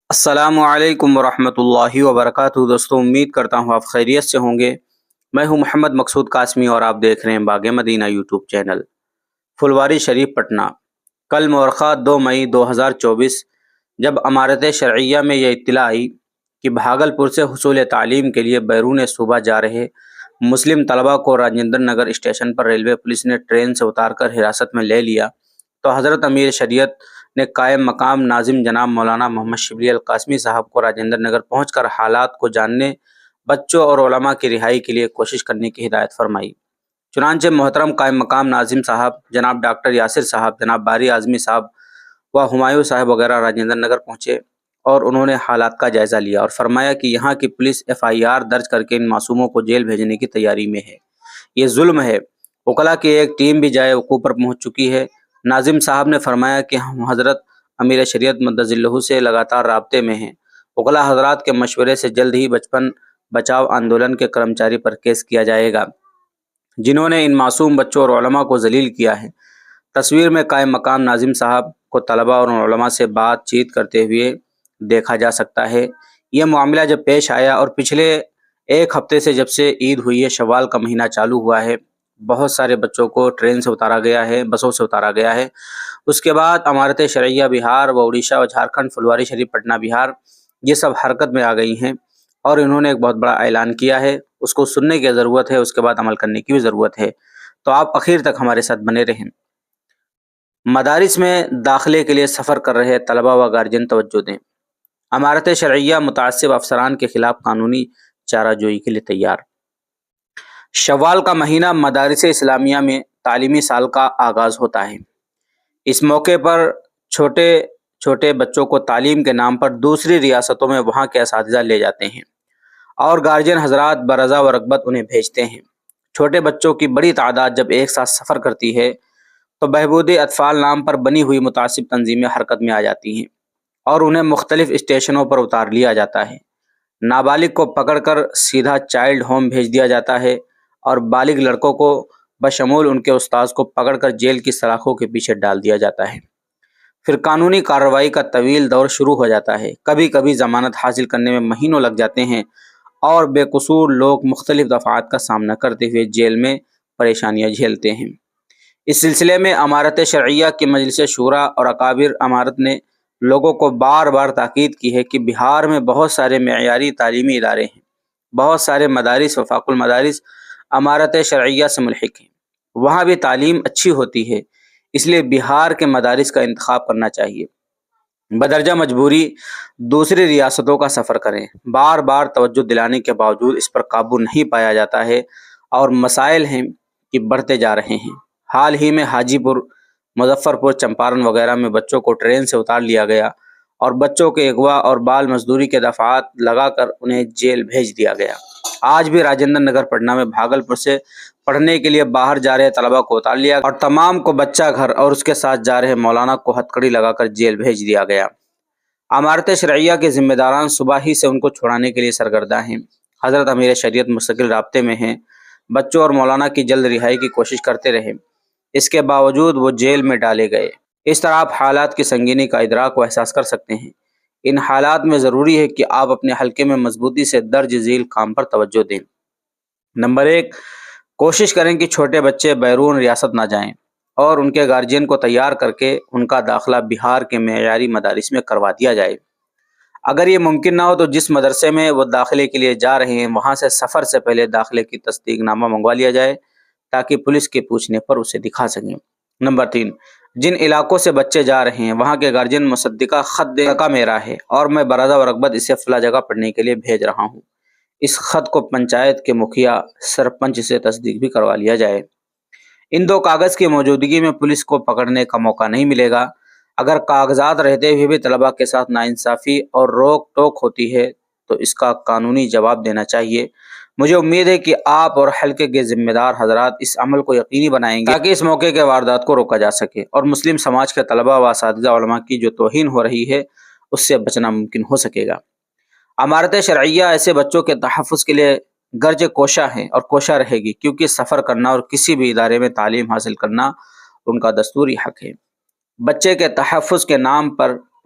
السلام علیکم ورحمۃ اللہ وبرکاتہ دوستوں، امید کرتا ہوں آپ خیریت سے ہوں گے۔ میں ہوں محمد مقصود قاسمی اور آپ دیکھ رہے ہیں باغ مدینہ یوٹیوب چینل۔ پھلواری شریف پٹنہ، کل مورخہ 2 مئی 2024 جب امارت شرعیہ میں یہ اطلاع آئی کہ بھاگلپور سے حصول تعلیم کے لیے بیرون صوبہ جا رہے مسلم طلبہ کو راجندر نگر اسٹیشن پر ریلوے پولیس نے ٹرین سے اتار کر حراست میں لے لیا، تو حضرت امیر شریعت نے قائم مقام ناظم جناب مولانا محمد شبلی القاسمی صاحب کو راجندر نگر پہنچ کر حالات کو جاننے، بچوں اور علماء کی رہائی کے لیے کوشش کرنے کی ہدایت فرمائی۔ چنانچہ محترم قائم مقام ناظم صاحب جناب ڈاکٹر یاسر صاحب، جناب باری اعظمی صاحب و ہمایوں صاحب وغیرہ راجندر نگر پہنچے اور انہوں نے حالات کا جائزہ لیا اور فرمایا کہ یہاں کی پولیس FIR درج کر کے ان معصوموں کو جیل بھیجنے کی تیاری میں ہے، یہ ظلم ہے۔ وکلاء کی ایک ٹیم بھی جائے وقوع پر پہنچ چکی ہے۔ ناظم صاحب نے فرمایا کہ ہم حضرت امیر شریعت مدظ ذلہ سے لگاتار رابطے میں ہیں۔ وکلاء حضرات کے مشورے سے جلد ہی بچپن بچاؤ آندولن کے کرمچاری پر کیس کیا جائے گا جنہوں نے ان معصوم بچوں اور علماء کو ذلیل کیا ہے۔ تصویر میں قائم مقام ناظم صاحب کو طلبہ اور علماء سے بات چیت کرتے ہوئے دیکھا جا سکتا ہے۔ یہ معاملہ جب پیش آیا اور پچھلے ایک ہفتے سے جب سے عید ہوئی ہے، شوال کا مہینہ چالو ہوا ہے، بہت سارے بچوں کو ٹرین سے اتارا گیا ہے، بسوں سے اتارا گیا ہے۔ اس کے بعد امارت شرعیہ بہار و اڑیسہ و جھارکھنڈ، پھلواری شریف پٹنہ بہار، یہ سب حرکت میں آ گئی ہیں اور انہوں نے ایک بہت بڑا اعلان کیا ہے، اس کو سننے کی ضرورت ہے، اس کے بعد عمل کرنے کی بھی ضرورت ہے، تو آپ اخیر تک ہمارے ساتھ بنے رہیں۔ مدارس میں داخلے کے لیے سفر کر رہے طلبہ و گارجین توجہ دیں۔ امارت شرعیہ متعصب افسران کے خلاف قانونی چارہ جوئی کے لیے تیار۔ شوال کا مہینہ مدارس اسلامیہ میں تعلیمی سال کا آغاز ہوتا ہے۔ اس موقع پر چھوٹے چھوٹے بچوں کو تعلیم کے نام پر دوسری ریاستوں میں وہاں کے اساتذہ لے جاتے ہیں اور گارجین حضرات برضا و رغبت انہیں بھیجتے ہیں۔ چھوٹے بچوں کی بڑی تعداد جب ایک ساتھ سفر کرتی ہے تو بہبود اطفال نام پر بنی ہوئی متعصب تنظیمیں حرکت میں آ جاتی ہیں اور انہیں مختلف اسٹیشنوں پر اتار لیا جاتا ہے۔ نابالغ کو پکڑ کر سیدھا چائلڈ ہوم بھیج دیا جاتا ہے اور بالغ لڑکوں کو بشمول ان کے استاذ کو پکڑ کر جیل کی سلاخوں کے پیچھے ڈال دیا جاتا ہے۔ پھر قانونی کارروائی کا طویل دور شروع ہو جاتا ہے۔ کبھی کبھی ضمانت حاصل کرنے میں مہینوں لگ جاتے ہیں اور بے قصور لوگ مختلف دفعات کا سامنا کرتے ہوئے جیل میں پریشانیاں جھیلتے ہیں۔ اس سلسلے میں امارت شرعیہ کی مجلس شورا اور اکابر امارت نے لوگوں کو بار بار تاکید کی ہے کہ بہار میں بہت سارے معیاری تعلیمی ادارے ہیں، بہت سارے مدارس وفاق المدارس امارت شرعیہ سے ملحق ہیں، وہاں بھی تعلیم اچھی ہوتی ہے، اس لیے بہار کے مدارس کا انتخاب کرنا چاہیے۔ بدرجہ مجبوری دوسری ریاستوں کا سفر کریں۔ بار بار توجہ دلانے کے باوجود اس پر قابو نہیں پایا جاتا ہے اور مسائل ہیں کہ بڑھتے جا رہے ہیں۔ حال ہی میں حاجی پور، مظفر پور، چمپارن وغیرہ میں بچوں کو ٹرین سے اتار لیا گیا اور بچوں کے اغوا اور بال مزدوری کے دفعات لگا کر انہیں جیل بھیج دیا گیا۔ آج بھی راجندر نگر پٹنہ میں بھاگلپور سے پڑھنے کے لیے باہر جا رہے طلبہ کو اتار لیا اور تمام کو بچہ گھر اور اس کے ساتھ جا رہے مولانا کو ہتھکڑی لگا کر جیل بھیج دیا گیا۔ امارت شرعیہ کے ذمہ داران صبح ہی سے ان کو چھڑانے کے لیے سرگرداں ہیں۔ حضرت امیر شریعت مستقل رابطے میں ہیں، بچوں اور مولانا کی جلد رہائی کی کوشش کرتے رہے، اس کے باوجود وہ جیل میں ڈالے گئے۔ اس طرح آپ حالات کی سنگینی کا ادراک و احساس کر سکتے ہیں۔ ان حالات میں ضروری ہے کہ آپ اپنے حلقے میں مضبوطی سے درج ذیل کام پر توجہ دیں۔ نمبر 1، کوشش کریں کہ چھوٹے بچے بیرون ریاست نہ جائیں اور ان کے گارجین کو تیار کر کے ان کا داخلہ بہار کے معیاری مدارس میں کروا دیا جائے۔ اگر یہ ممکن نہ ہو تو جس مدرسے میں وہ داخلے کے لیے جا رہے ہیں وہاں سے سفر سے پہلے داخلے کی تصدیق نامہ منگوا لیا جائے تاکہ پولیس کے پوچھنے پر اسے دکھا سکیں۔ نمبر 3، جن علاقوں سے بچے جا رہے ہیں وہاں کے گارجین مصدقہ خط دے کا میرا ہے اور میں برضا و رغبت اسے فلاں جگہ پڑھنے کے لیے بھیج رہا ہوں۔ اس خط کو پنچایت کے مکھیا سرپنچ سے تصدیق بھی کروا لیا جائے۔ ان دو کاغذ کی موجودگی میں پولیس کو پکڑنے کا موقع نہیں ملے گا۔ اگر کاغذات رہتے ہوئے بھی طلبہ کے ساتھ ناانصافی اور روک ٹوک ہوتی ہے تو اس کا قانونی جواب دینا چاہیے۔ مجھے امید ہے کہ آپ اور حلقے کے ذمہ دار حضرات اس عمل کو یقینی بنائیں گے تاکہ اس موقع کے واردات کو روکا جا سکے اور مسلم سماج کے طلبہ و اساتذہ علماء کی جو توہین ہو رہی ہے اس سے بچنا ممکن ہو سکے گا۔ امارت شرعیہ ایسے بچوں کے تحفظ کے لیے گرج کوشاں ہے اور کوشاں رہے گی، کیونکہ سفر کرنا اور کسی بھی ادارے میں تعلیم حاصل کرنا ان کا دستوری حق ہے۔ بچے کے تحفظ کے نام پر